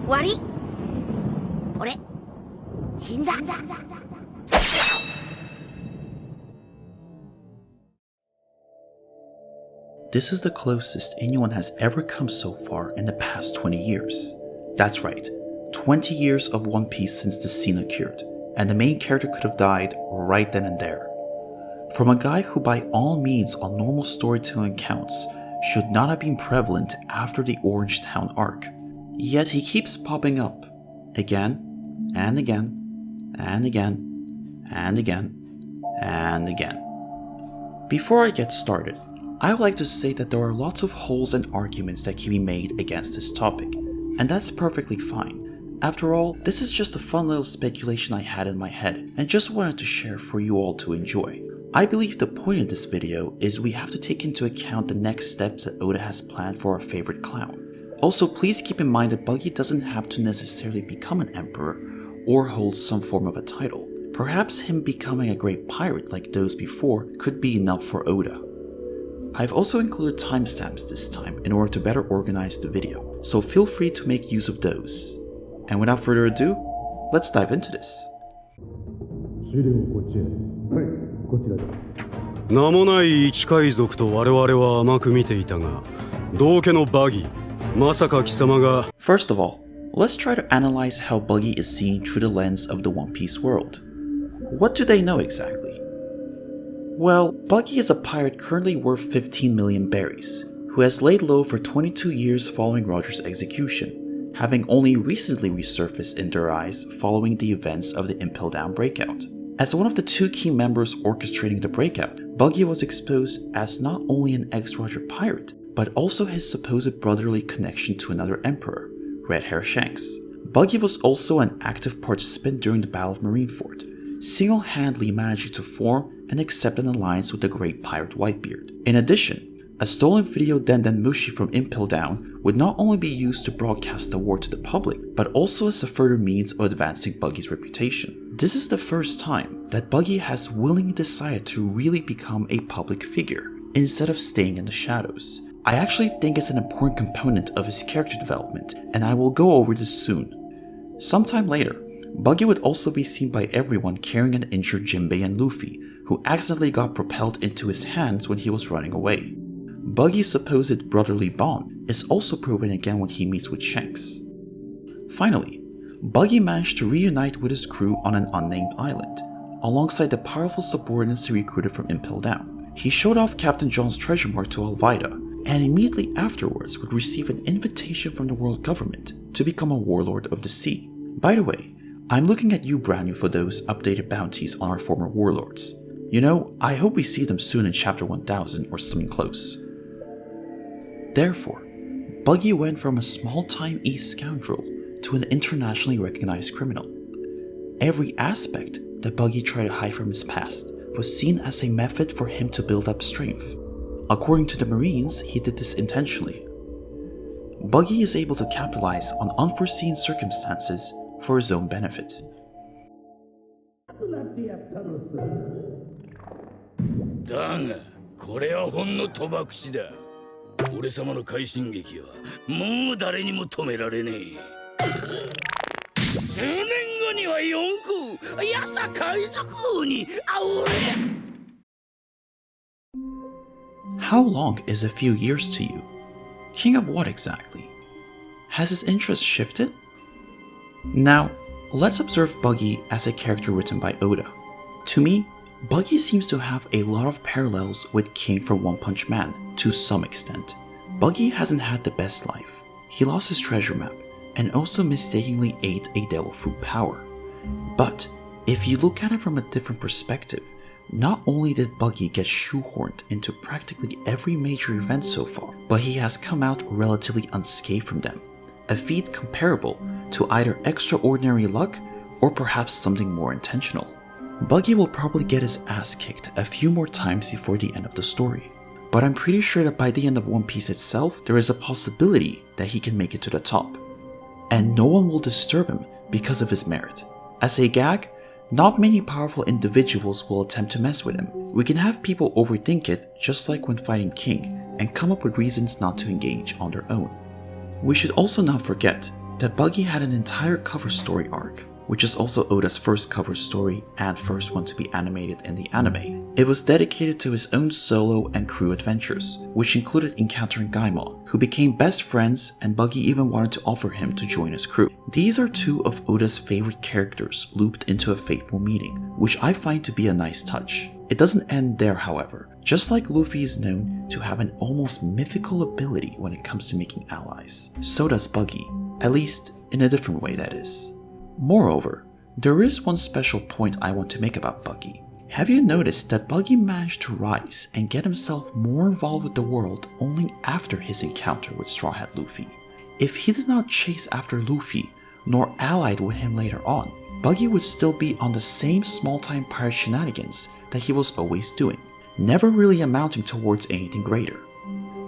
終わり。俺、死んだ。This is the closest anyone has ever come so far in the past 20 years. That's right, 20 years of One Piece since the scene occurred, and the main character could have died right then and there. From a guy who by all means on normal storytelling accounts should not have been prevalent after the Orange Town arc, yet he keeps popping up again and again and again and again and again. Before I get started, I would like to say that there are lots of holes and arguments that can be made against this topic, and that's perfectly fine. After all, this is just a fun little speculation I had in my head and just wanted to share for you all to enjoy. I believe the point of this video is we have to take into account the next steps that Oda has planned for our favorite clown. Also, please keep in mind that Buggy doesn't have to necessarily become an emperor or hold some form of a title. Perhaps him becoming a great pirate like those before could be enough for Oda. I've also included timestamps this time in order to better organize the video, so feel free to make use of those. And without further ado, let's dive into this. 名もない一海賊と我々は甘く見ていたが、道家のバギー、まさか貴様が。 First of all, let's try to analyze how Buggy is seen through the lens of the One Piece world. What do they know exactly? Well, Buggy is a pirate currently worth 15 million berries, who has laid low for 22 years following Roger's execution, having only recently resurfaced in their eyes following the events of the 𝚑𝚘𝚎𝚗 breakout. As one of the two key members orchestrating the breakout, Buggy was exposed as not only an ex-Roger pirate, but also his supposed brotherly connection to another emperor, Red Hair Shanks. Buggy was also an active participant during the Battle of Marineford, single-handedly managing to form and accept an alliance with the great pirate Whitebeard. In addition, a stolen video Den Mushi from 𝚑𝚘𝚎 would not only be used to broadcast the war to the public, but also as a further means of advancing Buggy's reputation. This is the first time that Buggy has willingly decided to really become a public figure, instead of staying in the shadows. I actually think it's an important component of his character development, and I will go over this soon. Sometime later, Buggy would also be seen by everyone carrying an injured Jinbei and Luffy, who accidentally got propelled into his hands when he was running away. Buggy's supposed brotherly bond is also proven again when he meets with Shanks. Finally, Buggy managed to reunite with his crew on an unnamed island, alongside the powerful subordinates he recruited from 𝚑𝚘𝚎. He showed off Captain John's treasure mark to Alvida, and immediately afterwards would receive an invitation from the world government to become a warlord of the sea. By the way, I'm looking at you, brand new, for those updated bounties on our former warlords. You know, I hope we see them soon in chapter 1000 or something close. Therefore, Buggy went from a small-time East scoundrel to an internationally recognized criminal. Every aspect that Buggy tried to hide from his past was seen as a method for him to build up strength. According to the Marines, he did this intentionally. Buggy is able to capitalize on unforeseen circumstances for his own benefit. だが、これはほんの賭博師だ。俺様の快進撃はもう誰にも止められねえ。数年後には四皇、やさ海賊王に煽れ。How long is a few years to you? King of what exactly? Has his interest shifted? Now, let's observe Buggy as a character written by Oda. To me, Buggy seems to have a lot of parallels with King from One Punch Man, to some extent. Buggy hasn't had the best life. He lost his treasure map, and also mistakenly ate a devil fruit power. But, if you look at it from a different perspective, not only did Buggy get shoehorned into practically every major event so far, but he has come out relatively unscathed from them, a feat comparable to either extraordinary luck or perhaps something more intentional. Buggy will probably get his ass kicked a few more times before the end of the story, but I'm pretty sure that by the end of One Piece itself, there is a possibility that he can make it to the top. And no one will disturb him because of his merit. As a gag, not many powerful individuals will attempt to mess with him. We can have people overthink it just like when fighting King, and come up with reasons not to engage on their own. We should also not forget that Buggy had an entire cover story arc, which is also Oda's first cover story and first one to be animated in the anime. It was dedicated to his own solo and crew adventures, which included encountering Gaimon, who became best friends, and Buggy even wanted to offer him to join his crew. These are two of Oda's favorite characters looped into a fateful meeting, which I find to be a nice touch. It doesn't end there, however. Just like Luffy is known to have an almost mythical ability when it comes to making allies, so does Buggy, at least in a different way, that is. Moreover, there is one special point I want to make about Buggy. Have you noticed that Buggy managed to rise and get himself more involved with the world only after his encounter with Straw Hat Luffy? If he did not chase after Luffy, nor allied with him later on, Buggy would still be on the same small-time pirate shenanigans that he was always doing, never really amounting towards anything greater.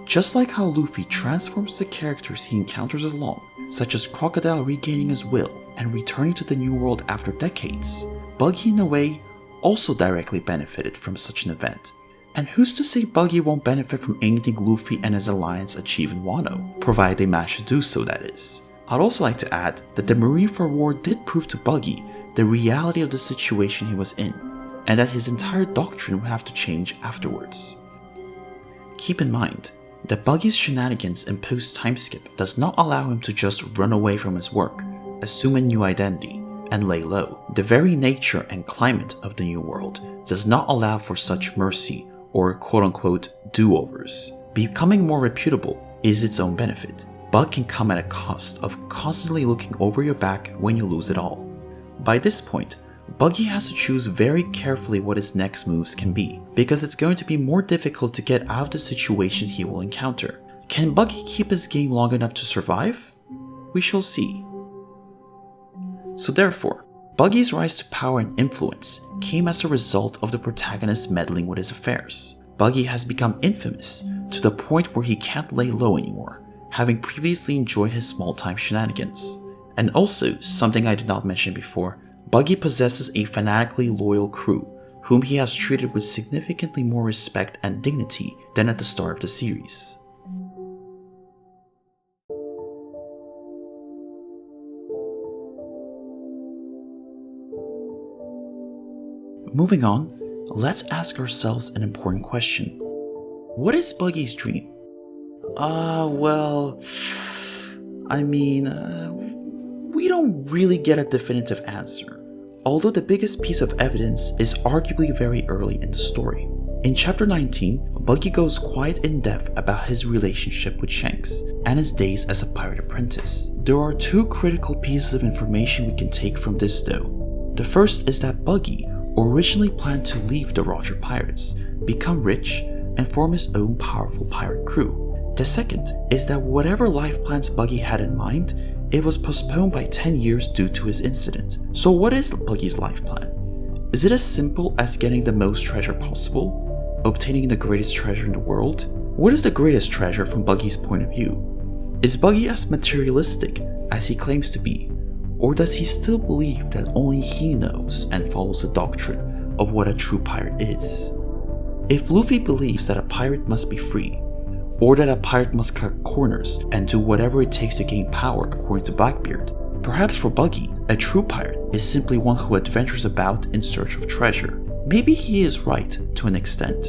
Just like how Luffy transforms the characters he encounters along, such as Crocodile regaining his will and returning to the New World after decades, Buggy in a way also directly benefited from such an event. And who's to say Buggy won't benefit from anything Luffy and his alliance achieve in Wano, provided they manage to do so, that is. I'd also like to add that the Marineford War did prove to Buggy the reality of the situation he was in, and that his entire doctrine would have to change afterwards. Keep in mind that Buggy's shenanigans and post-time skip does not allow him to just run away from his work, assume a new identity, and lay low. The very nature and climate of the New World does not allow for such mercy or quote-unquote do-overs. Becoming more reputable is its own benefit, but can come at a cost of constantly looking over your back when you lose it all. By this point, Buggy has to choose very carefully what his next moves can be, because it's going to be more difficult to get out of the situation he will encounter. Can Buggy keep his game long enough to survive? We shall see. So therefore, Buggy's rise to power and influence came as a result of the protagonist meddling with his affairs. Buggy has become infamous to the point where he can't lay low anymore, having previously enjoyed his small-time shenanigans. And also, something I did not mention before, Buggy possesses a fanatically loyal crew, whom he has treated with significantly more respect and dignity than at the start of the series. Moving on, let's ask ourselves an important question. What is Buggy's dream? We don't really get a definitive answer, although the biggest piece of evidence is arguably very early in the story. In chapter 19, Buggy goes quite in depth about his relationship with Shanks and his days as a pirate apprentice. There are two critical pieces of information we can take from this though. The first is that Buggy originally planned to leave the Roger Pirates, become rich, and form his own powerful pirate crew. The second is that whatever life plans Buggy had in mind, it was postponed by 10 years due to his incident. So what is Buggy's life plan? Is it as simple as getting the most treasure possible? Obtaining the greatest treasure in the world? What is the greatest treasure from Buggy's point of view? Is Buggy as materialistic as he claims to be? Or does he still believe that only he knows and follows the doctrine of what a true pirate is? If Luffy believes that a pirate must be free, or that a pirate must cut corners and do whatever it takes to gain power according to Blackbeard, perhaps for Buggy, a true pirate is simply one who adventures about in search of treasure. Maybe he is right to an extent.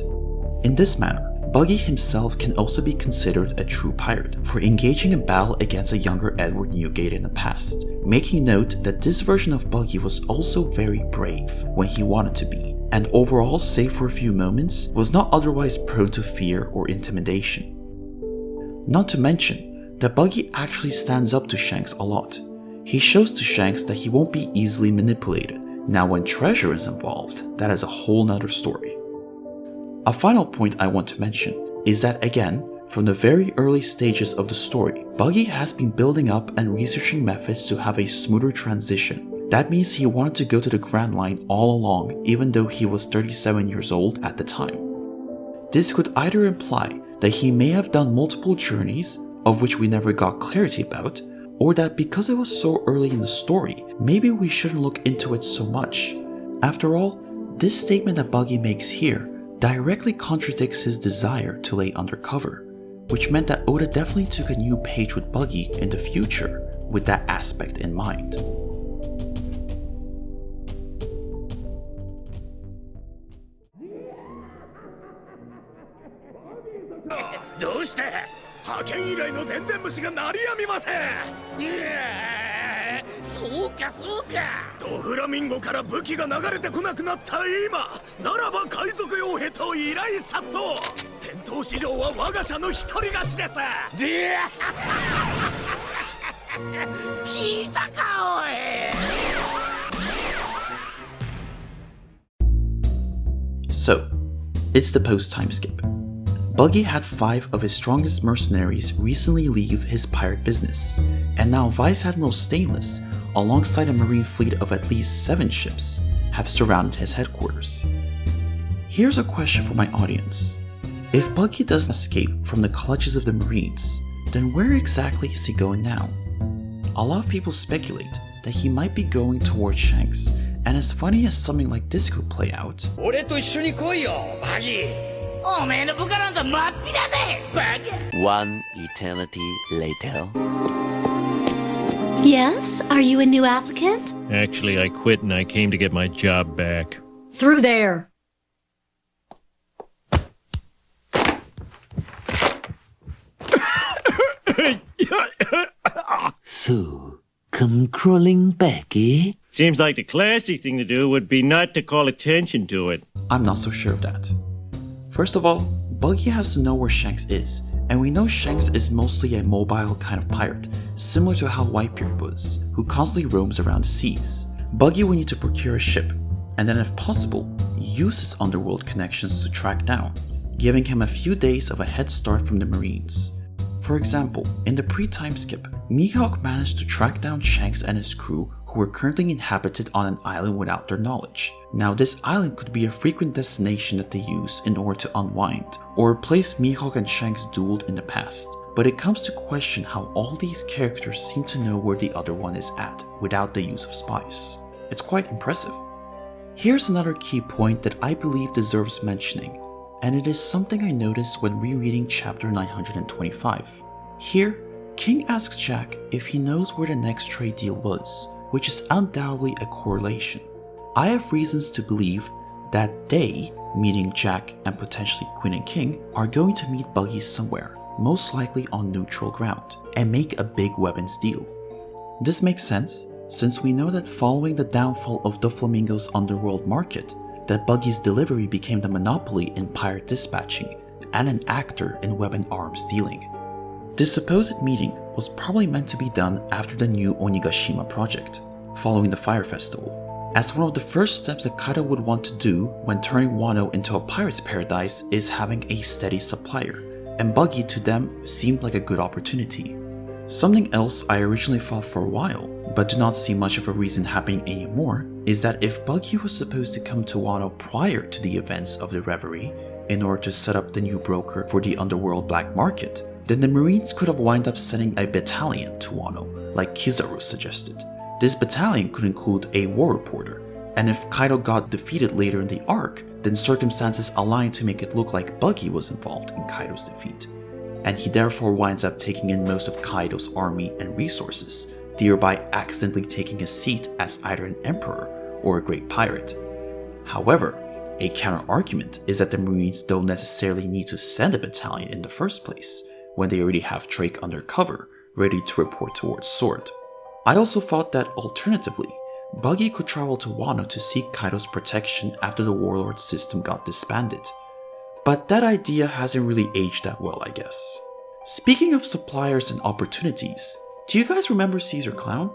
In this manner, Buggy himself can also be considered a true pirate for engaging in battle against a younger Edward Newgate in the past, making note that this version of Buggy was also very brave when he wanted to be, and overall, save for a few moments, was not otherwise prone to fear or intimidation. Not to mention that Buggy actually stands up to Shanks a lot. He shows to Shanks that he won't be easily manipulated. Now when treasure is involved, that is a whole nother story. A final point I want to mention is that again, from the very early stages of the story, Buggy has been building up and researching methods to have a smoother transition. That means he wanted to go to the Grand Line all along, even though he was 37 years old at the time. This could either imply that he may have done multiple journeys, of which we never got clarity about, or that because it was so early in the story, maybe we shouldn't look into it so much. After all, this statement that Buggy makes here directly contradicts his desire to lay undercover, which meant that Oda definitely took a new page with Buggy in the future, with that aspect in mind. どうして派遣依頼の電電虫が鳴りやみません。そうかそうか。ドフラミンゴから武器が流れてこなくなった今ならば海賊傭兵と依頼殺到。戦闘市場は我が社の一人勝ちです。聞いたかおい。So, it's the post-time skip. Buggy had 5 of his strongest mercenaries recently leave his pirate business, and now Vice Admiral Stainless, alongside a marine fleet of at least 7 ships, have surrounded his headquarters. Here's a question for my audience. If Buggy doesn't escape from the clutches of the Marines, then where exactly is he going now? A lot of people speculate that he might be going towards Shanks, and as funny as something like this could play out, 俺と一緒に来いよバギー。おめえの部下なんざ真っ平でバカ。 One eternity later. Yes? Are you a new applicant? Actually, I quit and I came to get my job back. Through there. So, come crawling back, eh? Seems like the classy thing to do would be not to call attention to it. I'm not so sure of that. First of all, Buggy has to know where Shanks is, and we know Shanks is mostly a mobile kind of pirate, similar to how Whitebeard was, who constantly roams around the seas. Buggy will need to procure a ship, and then if possible, use his underworld connections to track down, giving him a few days of a head start from the Marines. For example, in the pre-time skip, Mihawk managed to track down Shanks and his crew who were currently inhabited on an island without their knowledge. Now this island could be a frequent destination that they use in order to unwind, or a place Mihawk and Shanks dueled in the past. But it comes to question how all these characters seem to know where the other one is at without the use of spies. It's quite impressive. Here's another key point that I believe deserves mentioning, and it is something I noticed when rereading chapter 925. Here, King asks Jack if he knows where the next trade deal was, which is undoubtedly a correlation. I have reasons to believe that they, meaning Jack and potentially Queen and King, are going to meet Buggy somewhere, most likely on neutral ground, and make a big weapons deal. This makes sense, since we know that following the downfall of Doflamingo's underworld market, that Buggy's delivery became the monopoly in pirate dispatching and an actor in weapon arms dealing. This supposed meeting was probably meant to be done after the new Onigashima project, following the Fire Festival, as one of the first steps that Kaido would want to do when turning Wano into a pirate's paradise is having a steady supplier, and Buggy to them seemed like a good opportunity. Something else I originally thought for a while, but do not see much of a reason happening anymore, is that if Buggy was supposed to come to Wano prior to the events of the Reverie, in order to set up the new broker for the underworld black market, then the Marines could have wound up sending a battalion to Wano, like Kizaru suggested. This battalion could include a war reporter, and if Kaido got defeated later in the arc, then circumstances aligned to make it look like Buggy was involved in Kaido's defeat, and he therefore winds up taking in most of Kaido's army and resources, thereby accidentally taking a seat as either an emperor or a great pirate. However, a counter-argument is that the Marines don't necessarily need to send a battalion in the first place, when they already have Drake undercover, ready to report towards Sword. I also thought that alternatively, Buggy could travel to Wano to seek Kaido's protection after the warlord system got disbanded. But that idea hasn't really aged that well, I guess. Speaking of suppliers and opportunities, do you guys remember Caesar Clown?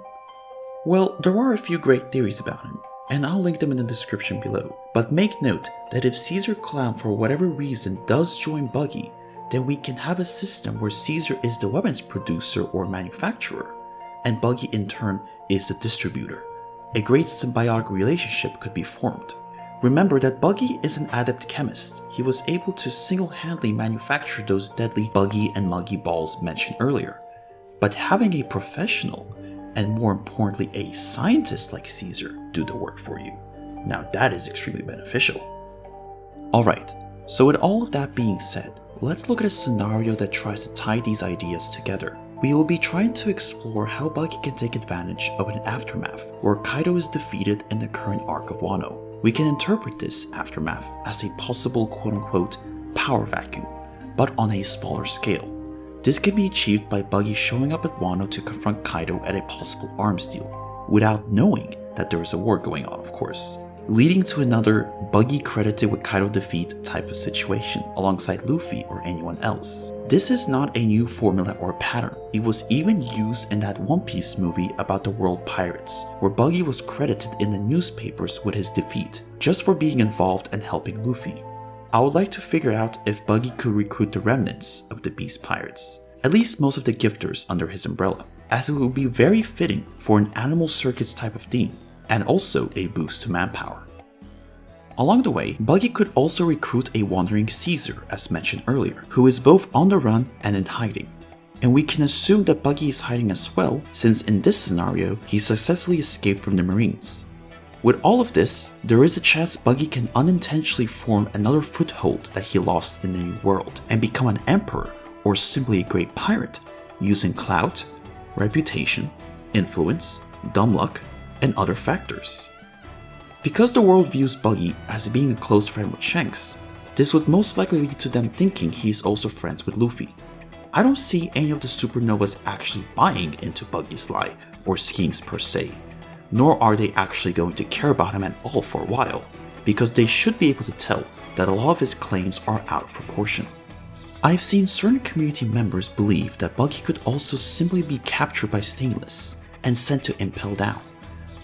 Well, there are a few great theories about him, and I'll link them in the description below. But make note that if Caesar Clown for whatever reason does join Buggy, then we can have a system where Caesar is the weapons producer or manufacturer, and Buggy in turn is the distributor. A great symbiotic relationship could be formed. Remember that Buggy is an adept chemist. He was able to single-handedly manufacture those deadly Buggy and Muggy balls mentioned earlier. But having a professional, and more importantly a scientist like Caesar, do the work for you, now that is extremely beneficial. Alright, so with all of that being said, let's look at a scenario that tries to tie these ideas together, we will be trying to explore how Buggy can take advantage of an aftermath where Kaido is defeated in the current arc of Wano. We can interpret this aftermath as a possible quote-unquote power vacuum, but on a smaller scale. This can be achieved by Buggy showing up at Wano to confront Kaido at a possible arms deal, without knowing that there is a war going on, of course, leading to another Buggy credited with Kaido defeat type of situation alongside Luffy or anyone else. This is not a new formula or pattern. It was even used in that One Piece movie about the world pirates, where Buggy was credited in the newspapers with his defeat, just for being involved and helping Luffy. I would like to figure out if Buggy could recruit the remnants of the Beast Pirates, at least most of the gifters under his umbrella, as it would be very fitting for an animal circus type of theme, and also a boost to manpower. Along the way, Buggy could also recruit a wandering Caesar, as mentioned earlier, who is both on the run and in hiding. And we can assume that Buggy is hiding as well, since in this scenario, he successfully escaped from the Marines. With all of this, there is a chance Buggy can unintentionally form another foothold that he lost in the New World, and become an emperor or simply a great pirate, using clout, reputation, influence, dumb luck, and other factors. Because the world views Buggy as being a close friend with Shanks, this would most likely lead to them thinking he is also friends with Luffy. I don't see any of the supernovas actually buying into Buggy's lie or schemes per se, nor are they actually going to care about him at all for a while, because they should be able to tell that a lot of his claims are out of proportion. I've seen certain community members believe that Buggy could also simply be captured by Stainless and sent to Impel Down.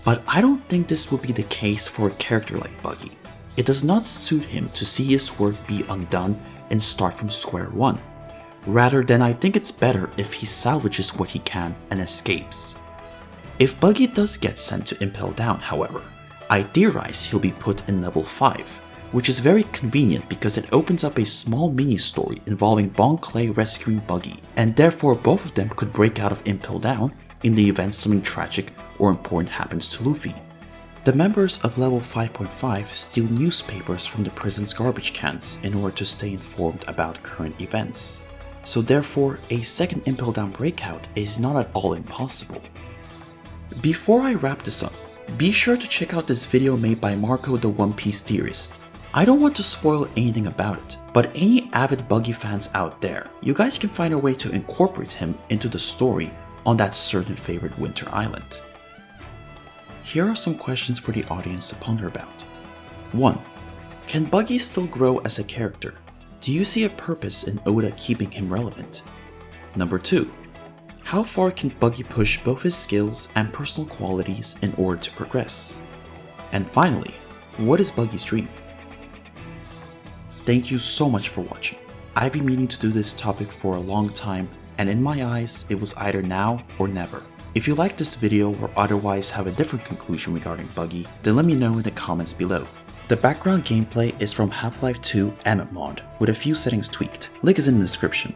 But I don't think this will be the case for a character like Buggy. It does not suit him to see his work be undone and start from square one. Rather than I think it's better if he salvages what he can and escapes. If Buggy does get sent to Impel Down, however, I theorize he'll be put in level 5, which is very convenient because it opens up a small mini-story involving Bon Clay rescuing Buggy, and therefore both of them could break out of Impel Down in the event something tragic or important happens to Luffy. The members of level 5.5 steal newspapers from the prison's garbage cans in order to stay informed about current events. So therefore, a second Impel Down breakout is not at all impossible. Before I wrap this up, be sure to check out this video made by Marco the One Piece theorist. I don't want to spoil anything about it, but any avid Buggy fans out there, you guys can find a way to incorporate him into the story on that certain favorite winter island. Here are some questions for the audience to ponder about. 1. Can Buggy still grow as a character? Do you see a purpose in Oda keeping him relevant? Number 2. How far can Buggy push both his skills and personal qualities in order to progress? And finally, what is Buggy's dream? Thank you so much for watching. I've been meaning to do this topic for a long time, and in my eyes, it was either now or never. If you liked this video or otherwise have a different conclusion regarding Buggy, then let me know in the comments below. The background gameplay is from Half-Life 2 Emmet mod, with a few settings tweaked. Link is in the description.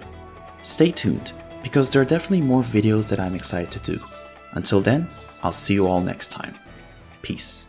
Stay tuned, because there are definitely more videos that I'm excited to do. Until then, I'll see you all next time. Peace.